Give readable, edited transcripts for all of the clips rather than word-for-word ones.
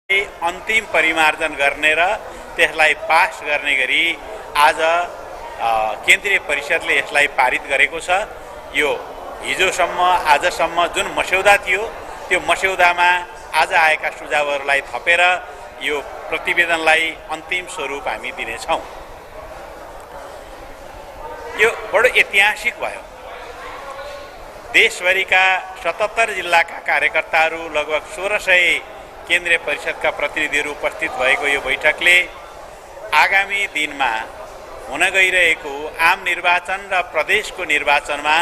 अन्तिम परिमार्जन गर्ने र त्यसलाई पास गर्ने गरी आज केन्द्रीय परिषदले यसलाई पारित गरेको छ। यो हिजोसम्म आजसम्म जुन मस्यौदा थियो त्यो मस्यौदामा आज आएका सुझावहरूलाई थपेर यो प्रतिवेदनलाई अन्तिम स्वरूप हामी दिनेछौँ। यो बडो ऐतिहासिक भयो। देशभरिका 77 जिल्लाका कार्यकर्ताहरू लगभग 1600 केन्द्रीय परिषदका प्रतिनिधिहरू उपस्थित भएको यो बैठकले आगामी दिनमा हुन गइरहेको आम निर्वाचन र प्रदेशको निर्वाचनमा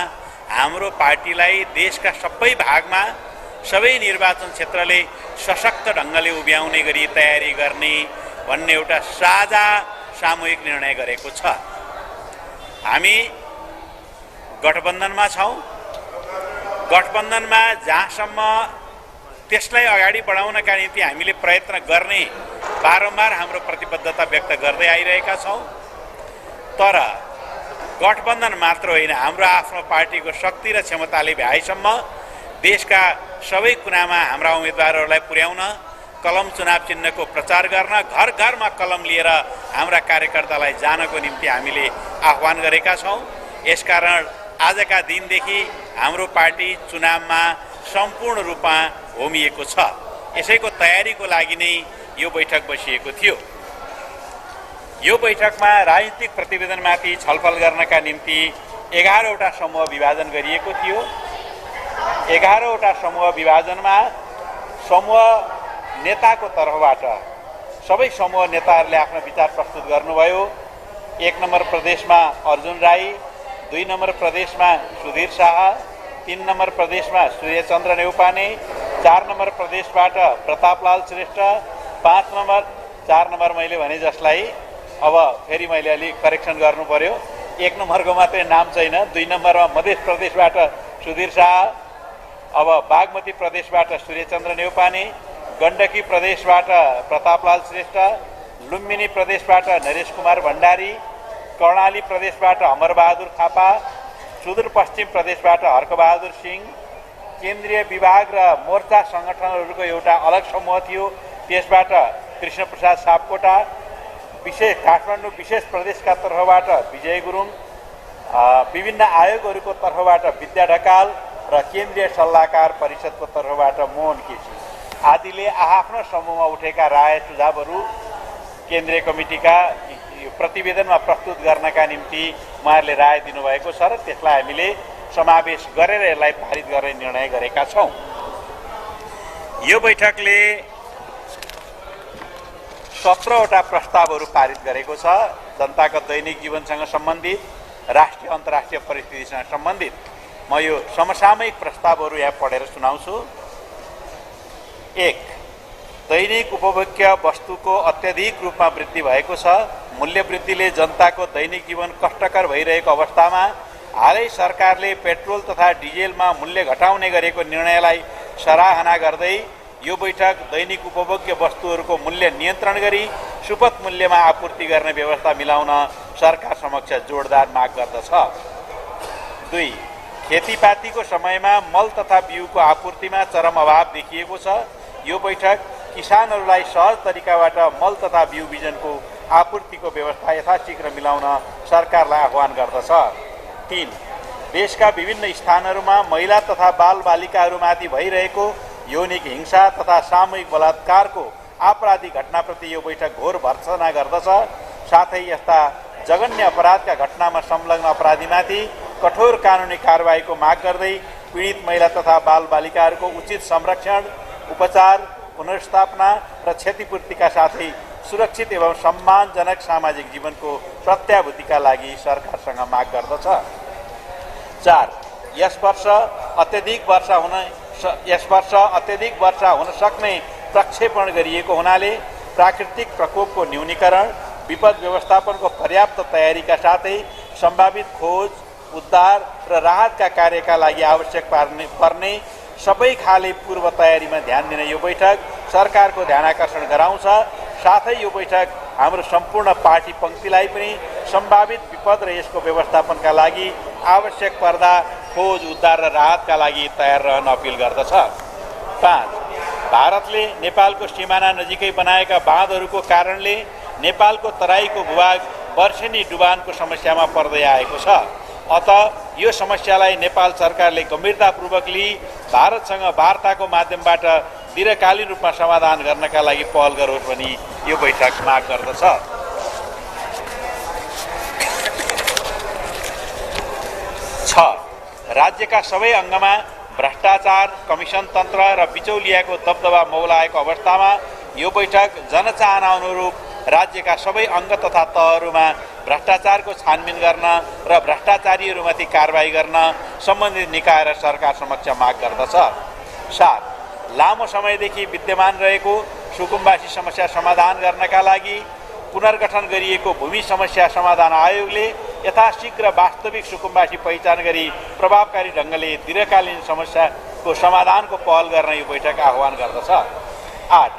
हाम्रो पार्टीलाई देशका सबै भागमा सबै निर्वाचन क्षेत्रले सशक्त ढङ्गले उभ्याउने गरी तयारी गर्ने भन्ने एउटा साझा सामूहिक निर्णय गरेको छ। हामी गठबन्धनमा छौँ। गठबन्धनमा जहाँसम्म त्यसलाई अगाडि बढाउनका निम्ति हामीले प्रयत्न गर्ने बारम्बार हाम्रो प्रतिबद्धता व्यक्त गर्दै आइरहेका छौँ। तर गठबन्धन मात्र होइन, हाम्रो आफ्नो पार्टीको शक्ति र क्षमताले भ्याएसम्म देशका सबै कुनामा हाम्रा उम्मेदवारहरूलाई पुर्याउन, कलम चुनाव चिन्हको प्रचार गर्न, घर घरमा कलम लिएर हाम्रा कार्यकर्तालाई जानको निम्ति हामीले आह्वान गरेका छौँ। यसकारण आजका दिनदेखि हाम्रो पार्टी चुनावमा सम्पूर्ण रूपमा होमिएको छ। यसैको तयारीको लागि नै यो बैठक बसिएको थियो। यो बैठकमा राजनीतिक प्रतिवेदनमाथि छलफल गर्नका निम्ति 11वटा समूह विभाजन गरिएको थियो। 11वटा समूह विभाजनमा समूह नेताको तर्फबाट सबै समूह नेताहरूले आफ्नो विचार प्रस्तुत गर्नुभयो। 1 नम्बर प्रदेशमा अर्जुन राई, 2 नम्बर प्रदेशमा सुधीर शाह, 3 नम्बर प्रदेशमा सूर्यचन्द्र नेउपाने, 4 नम्बर प्रदेशबाट प्रतापलाल श्रेष्ठ, 4 नम्बर मैले भने जसलाई अब फेरि मैले अलि करेक्सन गर्नु पर्यो, 1 नम्बरको मात्रै नाम छैन। 2 नम्बरमा मध्य प्रदेशबाट सुधीर शाह, अब बागमती प्रदेशबाट सूर्यचन्द्र नेउपाने, गण्डकी प्रदेशबाट प्रतापलाल श्रेष्ठ, लुम्बिनी प्रदेशबाट नरेश कुमार भण्डारी, कर्णाली प्रदेशबाट अमरबहादुर थापा, सुदूरपश्चिम प्रदेशबाट हर्कबहादुर सिंह, केन्द्रीय विभाग र मोर्चा सङ्गठनहरूको एउटा अलग समूह थियो, त्यसबाट कृष्णप्रसाद सापकोटा, विशेष काठमाडौँ विशेष प्रदेशका तर्फबाट विजय गुरुङ, विभिन्न आयोगहरूको तर्फबाट विद्या ढकाल र केन्द्रीय सल्लाहकार परिषदको तर्फबाट मोहन केसी आदिले आफ्नो समूहमा उठेका राय सुझावहरू केन्द्रीय कमिटीका प्रतिवेदनमा प्रस्तुत गर्नका निम्ति उहाँहरूले राय दिनुभएको छ र त्यसलाई हामीले समावेश गरेर यसलाई पारित गर्ने निर्णय गरेका छौँ। यो बैठकले 17वटा प्रस्तावहरू पारित गरेको छ। जनताको दैनिक जीवनसँग सम्बन्धित, राष्ट्रिय अन्तर्राष्ट्रिय परिस्थितिसँग सम्बन्धित। म यो समसामयिक प्रस्तावहरू यहाँ पढेर सुनाउँछु। 1. दैनिक उपभोग्य वस्तुको अत्यधिक रूपमा वृद्धि भएको छ। मूल्य वृद्धिले जनताको दैनिक जीवन कष्टकर भइरहेको अवस्थामा हालै सरकारले पेट्रोल तथा डिजेलमा मूल्य घटाउने गरेको निर्णयलाई सराहना गर्दै यो बैठक दैनिक उपभोग्य वस्तुहरूको मूल्य नियन्त्रण गरी सुपथ मूल्यमा आपूर्ति गर्ने व्यवस्था मिलाउन सरकार समक्ष जोडदार माग गर्दछ। 2. खेतीपातीको समयमा मल तथा बिउको आपूर्तिमा चरम अभाव देखिएको छ। यो बैठक किसानहरूलाई सहज तरिकाबाट मल तथा बिउ बिजनको आपूर्तिको व्यवस्था यथाशीघ्र मिलाउन सरकारलाई आह्वान गर्दछ। 3. देशका विभिन्न स्थानहरूमा महिला तथा बालबालिकाहरूमाथि भइरहेको यौनिक हिंसा तथा सामूहिक बलात्कारको आपराधिक घटनाप्रति यो बैठक घोर भर्त्सना गर्दछ। साथै यस्ता जघन्य अपराधका घटनामा संलग्न अपराधीमाथि कठोर कानुनी कारबाहीको माग गर्दै पीडित महिला तथा बालबालिकाहरूको उचित संरक्षण, उपचार, पुनर्स्थापना र क्षतिपूर्तिका साथै सुरक्षित एवं सम्मानजनक सामाजिक जीवनको प्रत्याभूतिका लागि सरकारसँग माग गर्दछ। 4. यस वर्ष अत्यधिक वर्षा हुन सक्ने प्रक्षेपण गरिएको हुनाले प्राकृतिक प्रकोपको न्यूनीकरण, विपद व्यवस्थापनको पर्याप्त तयारीका साथै सम्भावित खोज, उद्धार र राहतका कार्यका लागि आवश्यक पर्ने सबै खाले पूर्व तयारीमा ध्यान दिने यो बैठक सरकारको ध्यानाकर्षण गराउँछ। साथै यो बैठक हाम्रो सम्पूर्ण पार्टी पंक्तिलाई पनि सम्भावित विपद र यसको व्यवस्थापनका लागि आवश्यक पर्दा खोज, उद्धार र राहतका लागि तयार रहन अपिल गर्दछ। 5. भारतले नेपालको सिमाना नजिकै बनाएका बाँधहरूको कारणले नेपालको तराईको भूभाग वर्षेनी डुबानको समस्यामा पर्दै आएको छ। अत यो समस्यालाई नेपाल सरकारले गम्भीरतापूर्वक लिई भारतसँग वार्ताको माध्यमबाट दीर्घकालीन रूपमा समाधान गर्नका लागि पहल गरोस् भनी यो बैठक माग गर्दछ। 6 राज्यका सबै अङ्गमा भ्रष्टाचार, कमिसन तन्त्र र बिचौलियाको दबदबा मौलाएको अवस्थामा यो बैठक जनचाहना अनुरूप राज्यका सबै अङ्ग तथा तहहरूमा भ्रष्टाचारको छानबिन गर्न र भ्रष्टाचारीहरूमाथि कारबाही गर्न सम्बन्धित निकाय र सरकार समक्ष माग गर्दछ। 7 लामो समयदेखि विद्यमान रहेको सुकुम्बासी समस्या समाधान गर्नका लागि पुनर्गठन गरिएको भूमि समस्या समाधान आयोगले यथाशीघ्र वास्तविक सुकुम्बासी पहिचान गरी प्रभावकारी ढङ्गले दीर्घकालीन समस्याको समाधानको पहल गर्न यो बैठक आह्वान गर्दछ। 8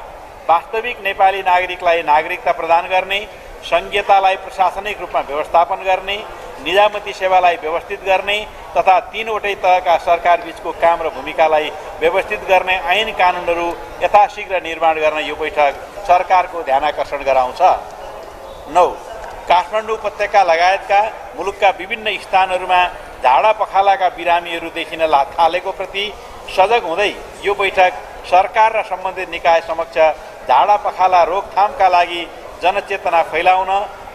वास्तविक नेपाली नागरिकलाई नागरिकता प्रदान गर्ने, संघीयतालाई प्रशासनिक रूपमा व्यवस्थापन गर्ने, निजामती सेवालाई व्यवस्थित गर्ने तथा 3 वटै तहका सरकार बीचको काम र भूमिकालाई व्यवस्थित गर्ने ऐन कानुनहरू यथाशीघ्र निर्माण गर्न यो बैठक सरकारको ध्यानाकर्षण गराउँछ। 9 काठमाडौँ उपत्यका लगायतका मुलुकका विभिन्न स्थानहरूमा झाडा पखालाका बिरामीहरू देखिन थालेको प्रति सजग हुँदै यो बैठक सरकार र सम्बन्धित निकाय समक्ष झाडा पखाला रोकथामका लागि जनचेतना फैलाउन,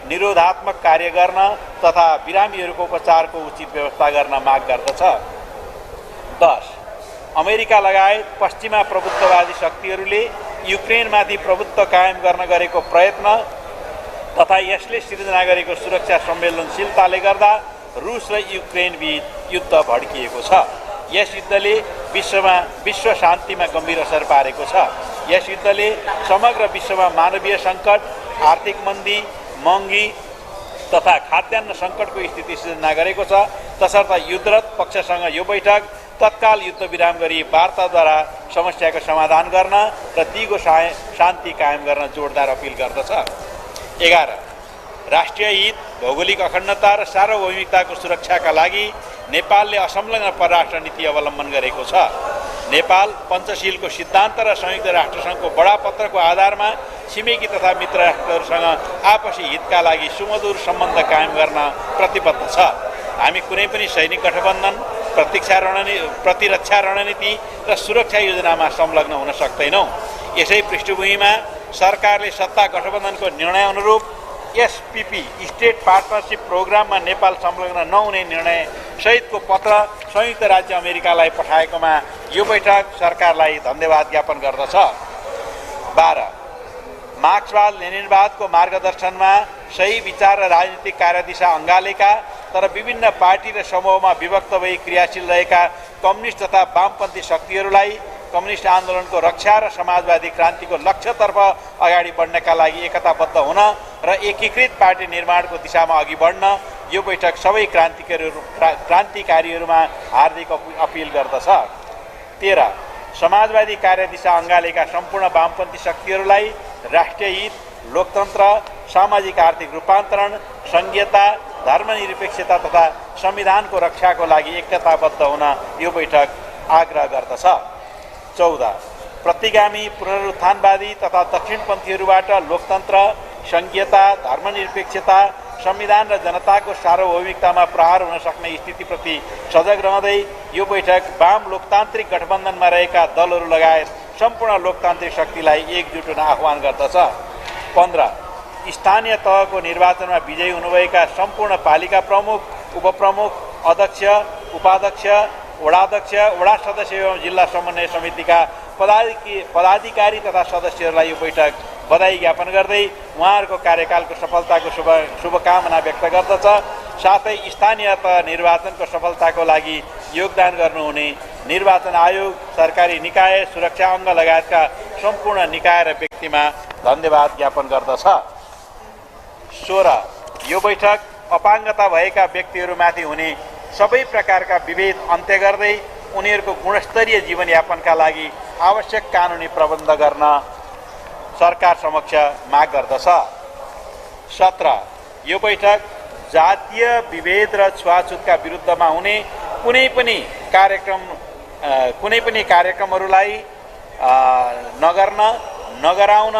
निरोधात्मक कार्य गर्न तथा बिरामीहरूको उपचारको उचित व्यवस्था गर्न माग गर्दछ। 10 अमेरिका लगायत पश्चिमा प्रभुत्ववादी शक्तिहरूले युक्रेनमाथि प्रभुत्व कायम गर्न गरेको प्रयत्न तथा यसले सिर्जना गरेको सुरक्षा संवेदनशीलताले गर्दा रुस र युक्रेन बीच युद्ध भड्किएको छ। यस युद्धले विश्व शान्तिमा गम्भीर असर पारेको छ। यस युद्धले समग्र विश्वमा मानवीय सङ्कट, आर्थिक मन्दी, महँगी तथा खाद्यान्न सङ्कटको स्थिति सिर्जना गरेको छ। तसर्थ युद्धरत पक्षसँग यो बैठक तत्काल युद्ध विराम गरी वार्ताद्वारा समस्याको समाधान गर्न र दिगो शान्ति कायम गर्न जोडदार अपिल गर्दछ। 11 राष्ट्रिय हित, भौगोलिक अखण्डता र सार्वभौमिकताको सुरक्षाका लागि नेपालले असंलग्न परराष्ट्र नीति अवलम्बन गरेको छ। नेपाल पञ्चशीलको सिद्धान्त र संयुक्त राष्ट्रसङ्घको बडापत्रको आधारमा छिमेकी तथा मित्र राष्ट्रहरूसँग आपसी हितका लागि सुमधुर सम्बन्ध कायम गर्न प्रतिबद्ध छ। हामी कुनै पनि सैनिक गठबन्धन, प्रतिरक्षा रणनीति र सुरक्षा योजनामा संलग्न हुन सक्दैनौँ। यसै पृष्ठभूमिमा सरकारले सत्ता गठबन्धनको निर्णय अनुरूप एसपीपी स्टेट पार्टनरसिप प्रोग्राममा नेपाल संलग्न नहुने निर्णय सहितको पत्र संयुक्त राज्य अमेरिकालाई पठाएकोमा यो बैठक सरकारलाई धन्यवाद ज्ञापन गर्दछ। 12 मार्क्सवाद लेनिनवादको मार्गदर्शनमा सही विचार र राजनीतिक कार्यदिशा अँगालेका तर विभिन्न पार्टी र समूहमा विभक्त भई क्रियाशील रहेका कम्युनिस्ट तथा वामपन्थी शक्तिहरूलाई कम्युनिस्ट आन्दोलनको रक्षा र समाजवादी क्रान्तिको लक्ष्यतर्फ अगाडि बढ्नका लागि एकताबद्ध हुन र एकीकृत पार्टी निर्माणको दिशामा अघि बढ्न यो बैठक सबै क्रान्तिकारीहरूमा हार्दिक अपिल गर्दछ। 13 समाजवादी कार्यदिशा अँगालेका सम्पूर्ण वामपन्थी शक्तिहरूलाई राष्ट्रिय हित, लोकतन्त्र, सामाजिक आर्थिक रूपान्तरण, संघीयता, धर्मनिरपेक्षता तथा संविधानको रक्षाको लागि एकताबद्ध हुन यो बैठक आग्रह गर्दछ। 14 प्रतिगामी पुनरुत्थानवादी तथा दक्षिणपन्थीहरूबाट लोकतन्त्र, संघीयता, धर्मनिरपेक्षता, संविधान र जनताको सार्वभौमिकतामा प्रहार हुन सक्ने स्थितिप्रति सजग रहँदै यो बैठक वाम लोकतान्त्रिक गठबन्धनमा रहेका दलहरू लगायत सम्पूर्ण लोकतान्त्रिक शक्तिलाई एकजुट हुन आह्वान गर्दछ। 15 स्थानीय तहको निर्वाचनमा विजयी हुनुभएका सम्पूर्ण पालिका प्रमुख, उपप्रमुख, अध्यक्ष, उपाध्यक्ष, वडाध्यक्ष, वडा सदस्य एवं जिल्ला समन्वय समितिका पदाधिकारी तथा सदस्यहरूलाई यो बैठक बधाई ज्ञापन गर्दै उहाँहरूको कार्यकालको सफलताको शुभकामना व्यक्त गर्दछ। साथै स्थानीय तह निर्वाचनको सफलताको लागि योगदान गर्नुहुने निर्वाचन आयोग, सरकारी निकाय, सुरक्षा अङ्ग लगायतका सम्पूर्ण निकाय र व्यक्तिमा धन्यवाद ज्ञापन गर्दछ। 16 यो बैठक अपाङ्गता भएका व्यक्तिहरूमाथि हुने सबै प्रकारका विभेद अन्त्य गर्दै उनीहरूको गुणस्तरीय जीवनयापनका लागि आवश्यक कानुनी प्रबन्ध गर्न सरकार समक्ष माग गर्दछ। 17 यो बैठक जातीय विभेद र छुवाछुतका विरुद्धमा हुने कुनै पनि कार्यक्रमहरूलाई नगराउन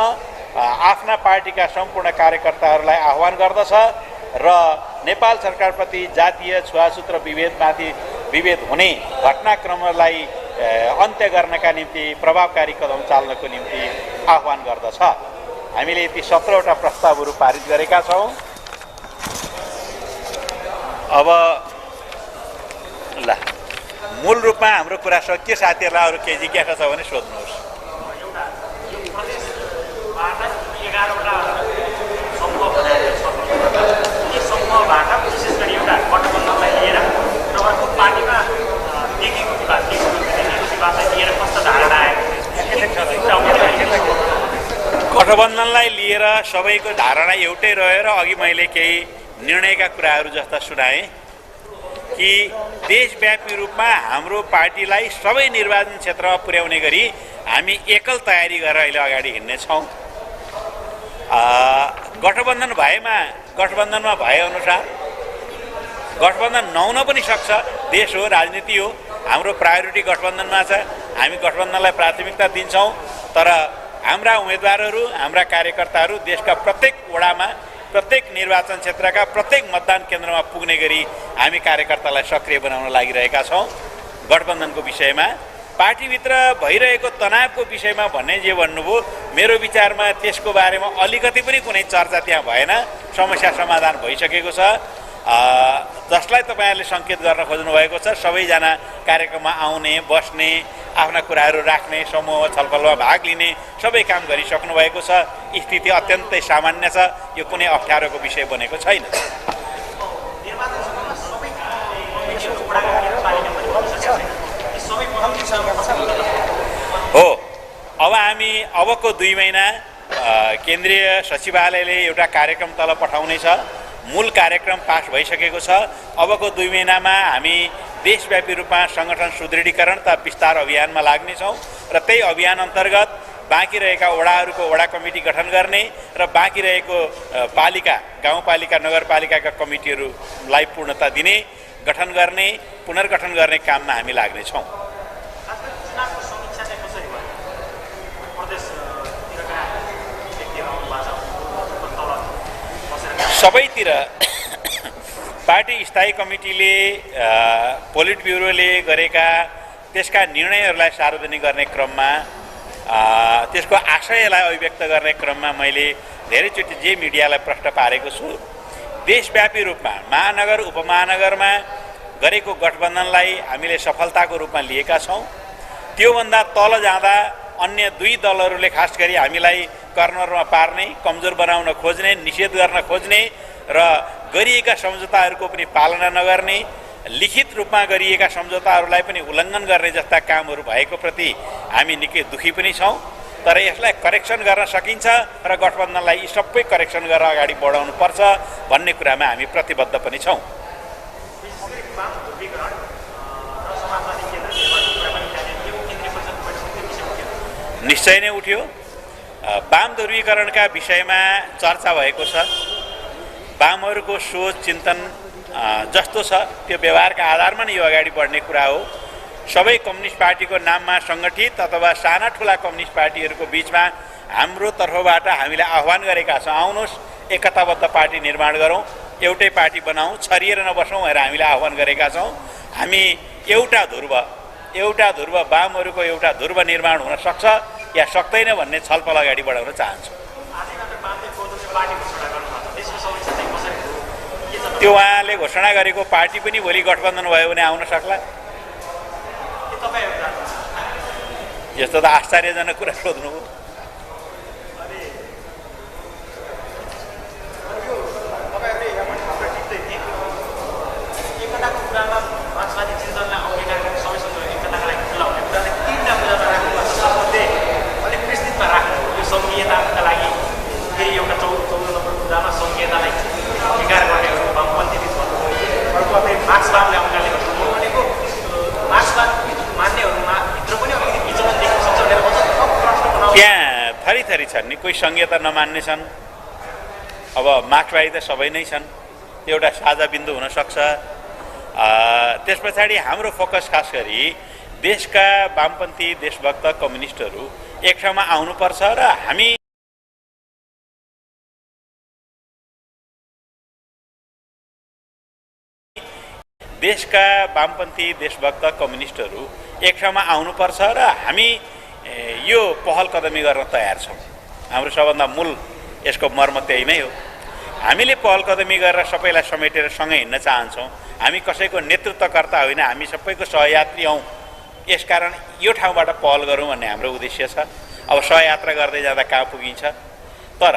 आफ्ना पार्टीका सम्पूर्ण कार्यकर्ताहरूलाई आह्वान गर्दछ र नेपाल सरकारप्रति जातीय छुवाछुत र विभेद हुने घटनाक्रमलाई अन्त्य गर्नका निम्ति प्रभावकारी कदम चाल्नको निम्ति आह्वान गर्दछ। हामीले ती 17वटा प्रस्तावहरू पारित गरेका छौँ। अब ल मूल रूपमा हाम्रो कुरा सकियो। साथीहरूलाई अरू केही जिज्ञासा छ भने सोध्नुहोस्। गठबन्धनलाई लिएर सबैको धारणा एउटै रह्यो र अघि मैले केही निर्णयका कुराहरू जस्ता सुनाएँ कि देशव्यापी रूपमा हाम्रो पार्टीलाई सबै निर्वाचन क्षेत्रमा पुर्याउने गरी हामी एकल तयारी गरेर अहिले अगाडि हिँड्नेछौँ। गठबन्धनमा भएअनुसार गठबन्धन नहुन पनि सक्छ। देश हो, राजनीति हो। हाम्रो प्रायोरिटी गठबन्धनमा छ। हामी गठबन्धनलाई प्राथमिकता दिन्छौँ। तर हाम्रा उम्मेदवारहरू, हाम्रा कार्यकर्ताहरू देशका प्रत्येक वडामा, प्रत्येक निर्वाचन क्षेत्रका प्रत्येक मतदान केन्द्रमा पुग्ने गरी हामी कार्यकर्तालाई सक्रिय बनाउन लागिरहेका छौँ। गठबन्धनको विषयमा पार्टीभित्र भइरहेको तनावको विषयमा भन्ने जे भन्नुभयो, मेरो विचारमा त्यसको बारेमा अलिकति पनि कुनै चर्चा त्यहाँ भएन। समस्या समाधान भइसकेको छ। जसलाई तपाईँहरूले सङ्केत गर्न खोज्नु भएको छ, सबैजना कार्यक्रममा आउने, बस्ने, आफ्ना कुराहरू राख्ने, समूह छलफलमा भाग लिने सबै काम गरिसक्नु भएको छ। स्थिति अत्यन्तै सामान्य छ। यो कुनै अप्ठ्यारोको विषय बनेको छैन। हो, अब हामी अबको 2 महिना केन्द्रीय सचिवालयले एउटा कार्यक्रम तल पठाउनेछ। मूल कार्यक्रम पास भइसकेको छ। अबको 2 महिनामा हामी देशव्यापी रूपमा सङ्गठन सुदृढीकरण तथा विस्तार अभियानमा लाग्नेछौँ र त्यही अभियान अन्तर्गत बाँकी रहेका वडाहरूको वडा कमिटी गठन गर्ने र बाँकी रहेको पालिका, गाउँपालिका, नगरपालिकाका कमिटीहरूलाई पूर्णता दिने, गठन गर्ने, पुनर्गठन गर्ने काममा हामी लाग्नेछौँ। सबैतिर पार्टी स्थायी कमिटीले, पोलिट ब्युरोले गरेका त्यसका निर्णयहरूलाई सार्वजनिक गर्ने क्रममा, त्यसको आशयलाई अभिव्यक्त गर्ने क्रममा मैले धेरैचोटि जे मिडियालाई प्रश्न पारेको छु, देशव्यापी रूपमा महानगर उपमहानगरमा गरेको गठबन्धनलाई हामीले सफलताको रूपमा लिएका छौँ। त्योभन्दा तल जाँदा अन्य 2 दलहरूले खास गरी हामीलाई कर्नरमा पार्ने, कमजोर बनाउन खोज्ने, निषेध गर्न खोज्ने र गरिएका सम्झौताहरूको पनि पालना नगर्ने, लिखित रूपमा गरिएका सम्झौताहरूलाई पनि उल्लङ्घन गर्ने जस्ता कामहरू भएको प्रति हामी निकै दुखी पनि छौँ। तर यसलाई करेक्सन गर्न सकिन्छ र गठबन्धनलाई यी सबै करेक्सन गरेर अगाडि बढाउनुपर्छ भन्ने कुरामा हामी प्रतिबद्ध पनि छौँ। निश्चय नै उठ्यो। वाम ध्रुवीकरणका विषयमा चर्चा भएको छ। वामहरूको सोच चिन्तन जस्तो छ त्यो व्यवहारका आधारमा नै यो अगाडि बढ्ने कुरा हो। सबै कम्युनिस्ट पार्टीको नाममा सङ्गठित अथवा साना ठुला कम्युनिस्ट पार्टीहरूको बिचमा हाम्रो तर्फबाट हामीले आह्वान गरेका छौँ, आउनुहोस् एकताबद्ध पार्टी निर्माण गरौँ, एउटै पार्टी बनाऊँ, छरिएर नबसौँ भनेर हामीले आह्वान गरेका छौँ। हामी एउटा ध्रुव वामहरूको एउटा ध्रुव निर्माण हुन सक्छ या सक्दैन भन्ने छलफल अगाडि बढाउन चाहन्छौँ। त्यो उहाँले घोषणा गरेको पार्टी पनि भोलि गठबन्धन भयो भने आउन सक्ला। यस्तो त आश्चर्यजनक कुरा सोध्नुभयो। त्यहाँ थरी छन् नि, कोही संहिता नमान्ने छन्। अब मार्क्सवादी त सबै नै छन्, त्यो एउटा साझा बिन्दु हुनसक्छ। त्यस पछाडि हाम्रो फोकस खास गरी देशका वामपन्थी देशभक्त कम्युनिस्टहरू एक ठाउँमा आउनुपर्छ र हामी देशका वामपन्थी देशभक्त कम्युनिस्टहरू एक ठाउँमा आउनुपर्छ र हामी यो पहल कदमी गर्न तयार छौँ। हाम्रो सबभन्दा मूल यसको मर्म त्यही नै हो। हामीले पहल कदमी गरेर सबैलाई समेटेर सँगै हिँड्न चाहन्छौँ। हामी कसैको नेतृत्वकर्ता होइन, हामी सबैको सहयात्री हौँ। यसकारण यो ठाउँबाट पहल गरौँ भन्ने हाम्रो उद्देश्य छ। अब सहयात्रा गर्दै जाँदा कहाँ पुगिन्छ, तर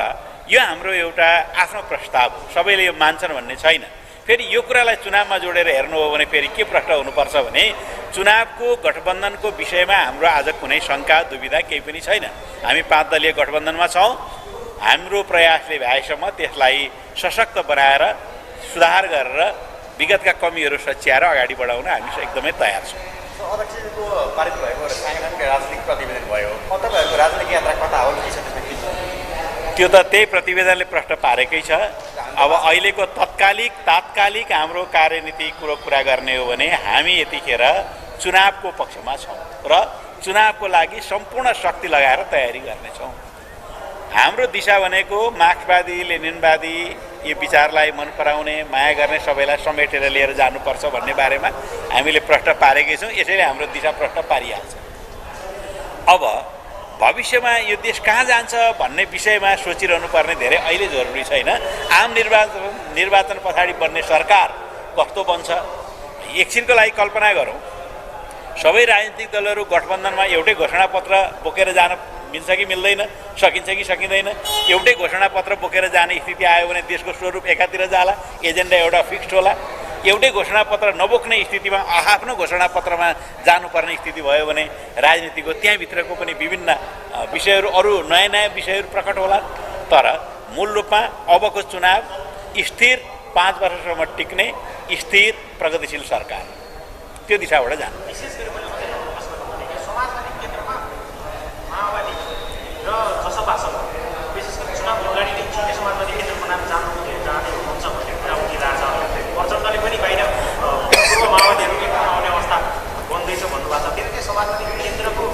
यो हाम्रो एउटा आफ्नो प्रस्ताव हो। सबैले यो मान्छन् भन्ने छैन। फेरि यो कुरालाई चुनावमा जोडेर हेर्नु हो भने फेरि के प्रश्न हुनुपर्छ भने चुनावको गठबन्धनको विषयमा हाम्रो आज कुनै शङ्का दुविधा केही पनि छैन। हामी 5 दलीय गठबन्धनमा छौँ। हाम्रो प्रयासले भएसम्म त्यसलाई सशक्त बनाएर सुधार गरेर विगतका कमीहरू सच्याएर अगाडि बढाउन हामी एकदमै तयार छौँ। अध्यक्षको पारित भएको साङ्गठनिक राजनीतिक प्रतिवेदन भयो, तपाईँहरूको राजनीतिक यात्रा कता हो के छ त्यसमा? त्यो त त्यही प्रतिवेदनले प्रश्न पारेकै छ। अब अहिलेको तात्कालिक हाम्रो कार्यनीति कुरा गर्ने हो भने हामी यतिखेर चुनावको पक्षमा छौँ र चुनावको लागि सम्पूर्ण शक्ति लगाएर तयारी गर्नेछौँ। हाम्रो दिशा भनेको मार्क्सवादी लेनिनवादी यो विचारलाई मन पराउने माया गर्ने सबैलाई समेटेर लिएर जानुपर्छ भन्ने बारेमा हामीले प्रश्न पारेकै छौँ। यसैले हाम्रो दिशा प्रश्न पारिहाल्छ। अब भविष्यमा यो देश कहाँ जान्छ भन्ने विषयमा सोचिरहनु पर्ने धेरै अहिले जरुरी छैन। आम निर्वाचन पछाडि बन्ने सरकार कस्तो बन्छ एकछिनको लागि कल्पना गरौँ। सबै राजनीतिक दलहरू गठबन्धनमा एउटै घोषणापत्र बोकेर जान मिल्छ कि मिल्दैन, सकिन्छ कि सकिँदैन? एउटै घोषणापत्र बोकेर जाने स्थिति आयो भने देशको स्वरूप एकातिर जाला, एजेन्डा एउटा फिक्स्ड होला। एउटै घोषणापत्र नबोक्ने स्थितिमा आफ्नो घोषणापत्रमा जानुपर्ने स्थिति भयो भने राजनीतिको त्यहाँभित्रको पनि विभिन्न विषयहरू अरू नयाँ विषयहरू प्रकट होला। तर मूल रूपमा अबको चुनाव स्थिर 5 वर्षसम्म टिक्ने स्थिर प्रगतिशील सरकार, त्यो दिशाबाट जानु।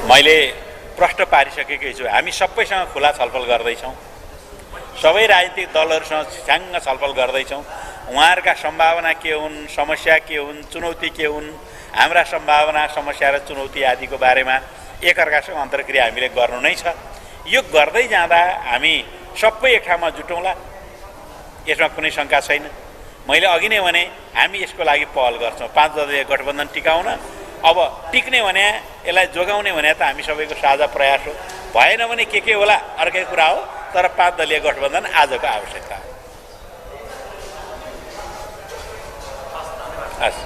मैले प्रश्न पारिसकेकै छु। हामी सबैसँग खुला छलफल गर्दैछौँ। सबै राजनीतिक दलहरूसँग छ्याङ्ग छलफल गर्दैछौँ। उहाँहरूका सम्भावना के हुन्, समस्या के हुन्, चुनौती के हुन्, हाम्रा सम्भावना समस्या र चुनौती आदिको बारेमा एकअर्कासँग अन्तर्क्रिया हामीले गर्नु नै छ। यो गर्दै जाँदा हामी सबै एक ठाउँमा जुटौँला, यसमा कुनै शङ्का छैन। मैले अघि नै भने हामी यसको लागि पहल गर्छौँ। 5 दलीय गठबन्धन टिकाउन, अब टिक्ने भने यसलाई जोगाउने भने त हामी सबैको साझा प्रयास हो। भएन भने के होला अर्कै कुरा हो, तर 5 दलीय गठबन्धन आजको आवश्यकता हो। हस्।